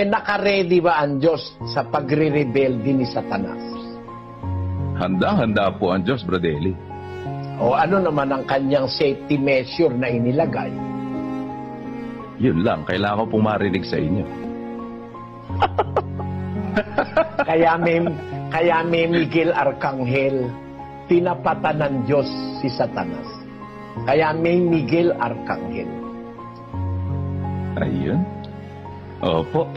nakaredy ba ang Diyos sa pagre-rebelde ni Satanas? Handang-handa po ang Diyos, Brother Eli. O ano naman ang kanyang safety measure na inilagay? Yun lang, kailangan ko pong marinig sa inyo. Kaya may Miguel Arcangel, tinapatan ng Diyos si Satanas. Kaya may Miguel Arcangel. Ayun. Opo.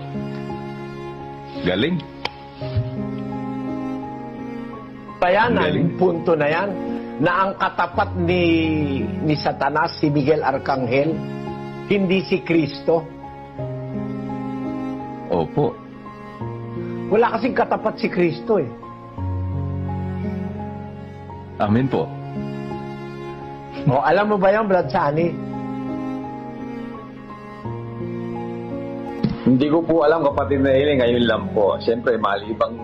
Galing. Bayan ang Galing. punto na yan, na ang katapat ni Satanas, si Miguel Arcangel, hindi si Kristo. Opo. Wala kasing katapat si Kristo eh. Amen po. O, alam mo ba yan, Brad Sani? Hindi ko po alam, kapatid na Eli, ngayon lang po. Siyempre, malibang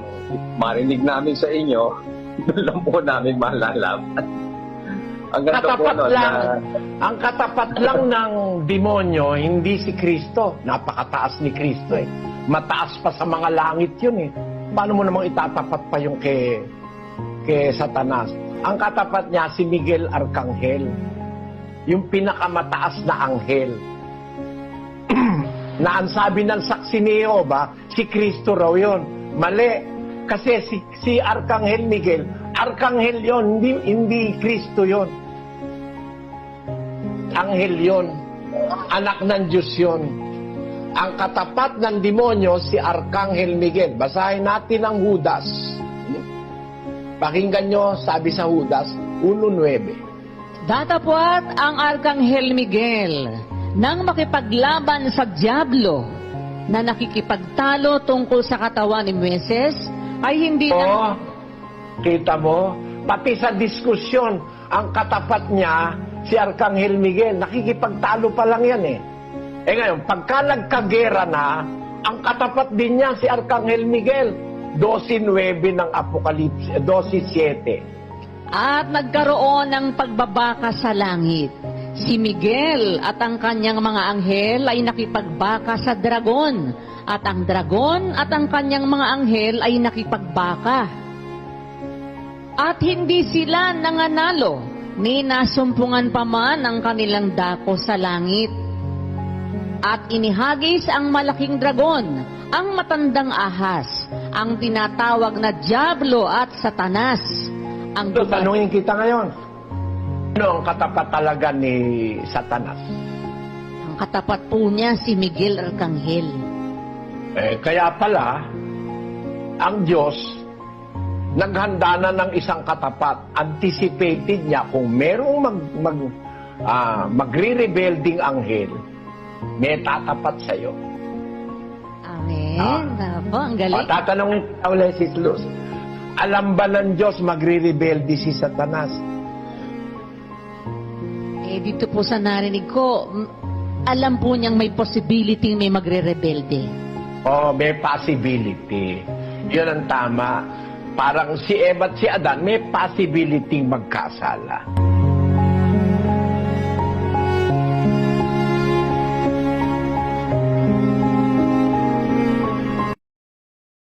marinig namin sa inyo, doon lang po namin malalaman. Ang ganito po, Ang katapat lang ng demonyo, hindi si Kristo. Napakataas ni Kristo eh. Mataas pa sa mga langit yun eh. Paano mo namang itatapat pa yung kay Satanas? Ang katapat niya si Miguel Arcangel. Yung pinakamataas na anghel. Na ang sabi ng saksi ni Jehovah, si Kristo raw yun. Mali. Kasi si Arcangel Miguel, Arcangel yon, hindi Kristo yon. Anghel yon. Anak ng Diyos yon. Ang katapat ng demonyo, si Arcangel Miguel. Basahin natin ang Judas. Pakinggan nyo, sabi sa Judas 1:9. Datapwat ang Arkanghel Miguel nang makipaglaban sa Diablo na nakikipagtalo tungkol sa katawan ni Moises ay hindi na... Kita mo? Pati sa diskusyon, ang katapat niya, si Arkanghel Miguel, nakikipagtalo pa lang yan eh. Eh ngayon, pagka nagkagera na, ang katapat din niya si Arkanghel Miguel. 12:9 ng Apokalipsis, 12:7. At nagkaroon ng pagbabaka sa langit. Si Miguel at ang kanyang mga anghel ay nakipagbaka sa dragon. At ang dragon at ang kanyang mga anghel ay nakipagbaka. At hindi sila nanganalo, ni nasumpungan pa man ang kanilang dako sa langit. At inihagis ang malaking dragon, ang matandang ahas, ang tinatawag na Diablo at Satanas. Ang Tanungin kita ngayon, ano ang katapat talaga ni Satanas? Ang katapat po niya si Miguel Arcangel. Kaya pala, ang Diyos, naghanda na ng isang katapat. Anticipated niya kung merong magre-rebelding anghel, may tatapat sa'yo. Amen. Opo, ang galing. Tatanungin kita ulit si Luz, alam ba ng Diyos magre-rebelde si Satanas? Dito po sa narinig ko, alam po niyang may possibility may magre-rebelde. May possibility. Yun ang tama. Parang si Eva at si Adan, may possibility magkasala.